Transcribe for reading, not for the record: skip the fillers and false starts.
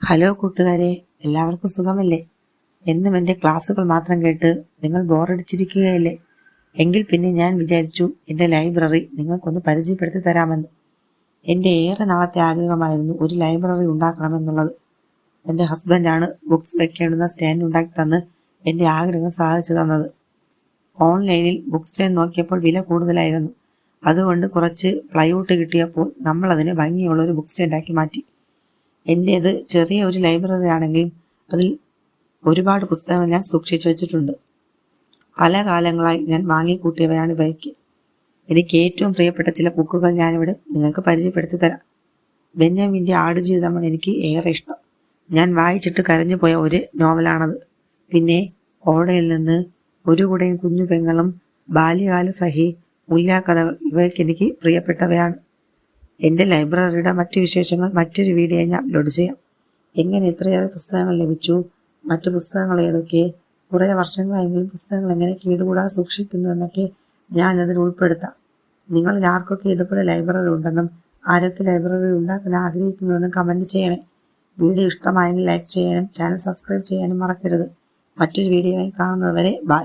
Hello കൂട്ടുകാരെ, എല്ലാവർക്കും സുഖമല്ലേ? എന്നും എൻ്റെ ക്ലാസ്സുകൾ മാത്രം കേട്ട് നിങ്ങൾ ബോറടിച്ചിരിക്കുകയല്ലേ? എങ്കിൽ പിന്നെ ഞാൻ വിചാരിച്ചു എൻ്റെ ലൈബ്രറി നിങ്ങൾക്കൊന്ന് പരിചയപ്പെടുത്തി തരാമെന്ന്. എൻ്റെ ഏറെ നാളത്തെ ആഗ്രഹമായിരുന്നു ഒരു ലൈബ്രറി ഉണ്ടാക്കണമെന്നുള്ളത്. എൻ്റെ ഹസ്ബൻഡാണ് ബുക്സ് വെക്കേണ്ടുന്ന സ്റ്റാൻഡ് ഉണ്ടാക്കി തന്ന് എൻ്റെ ആഗ്രഹം സാധിച്ചു തന്നത്. ഓൺലൈനിൽ ബുക്ക് സ്റ്റാൻഡ് നോക്കിയപ്പോൾ വില കൂടുതലായിരുന്നു. അതുകൊണ്ട് കുറച്ച് പ്ലൈവുഡ് കിട്ടിയപ്പോൾ നമ്മളതിനെ ഭംഗിയുള്ള ഒരു ബുക്ക് സ്റ്റാൻഡാക്കി മാറ്റി. എൻ്റേത് ചെറിയ ഒരു ലൈബ്രറി ആണെങ്കിലും അതിൽ ഒരുപാട് പുസ്തകങ്ങൾ ഞാൻ സൂക്ഷിച്ചു വെച്ചിട്ടുണ്ട്. പല കാലങ്ങളായി ഞാൻ വാങ്ങിക്കൂട്ടിയവയാണ് ഇവയ്ക്ക്. എനിക്ക് ഏറ്റവും പ്രിയപ്പെട്ട ചില ബുക്കുകൾ ഞാനിവിടെ നിങ്ങൾക്ക് പരിചയപ്പെടുത്തി തരാം. ബെന്യാമിൻ്റെ ആടുജീവിതമാണ് എനിക്ക് ഏറെ ഇഷ്ടം. ഞാൻ വായിച്ചിട്ട് കരഞ്ഞു പോയ ഒരു നോവലാണത്. പിന്നെ ഓടയിൽ നിന്ന്, ഒരു കുടയും കുഞ്ഞു പെങ്ങളും, ബാല്യകാല സഹി, മുല്ലാക്കഥകൾ ഇവയ്ക്ക് എനിക്ക് പ്രിയപ്പെട്ടവയാണ്. എൻ്റെ ലൈബ്രറിയുടെ മറ്റു വിശേഷങ്ങൾ മറ്റൊരു വീഡിയോ ഞാൻ അപ്ലോഡ് ചെയ്യാം. എങ്ങനെ ഇത്രയേറെ പുസ്തകങ്ങൾ ലഭിച്ചു, മറ്റു പുസ്തകങ്ങൾ ഏതൊക്കെ, കുറേ വർഷങ്ങളായെങ്കിലും പുസ്തകങ്ങൾ എങ്ങനെ കേടുകൂടാതെ സൂക്ഷിക്കുന്നു എന്നൊക്കെ ഞാൻ അതിൽ ഉൾപ്പെടുത്താം. നിങ്ങളിൽ ആർക്കൊക്കെ ഇതുപോലെ ലൈബ്രറി ഉണ്ടെന്നും ആരൊക്കെ ലൈബ്രറി ഉണ്ടാക്കാൻ ആഗ്രഹിക്കുന്നുവെന്നും കമൻറ്റ് ചെയ്യണേ. വീഡിയോ ഇഷ്ടമായെങ്കിൽ ലൈക്ക് ചെയ്യാനും ചാനൽ സബ്സ്ക്രൈബ് ചെയ്യാനും മറക്കരുത്. മറ്റൊരു വീഡിയോയായി കാണുന്നതുവരെ ബൈ.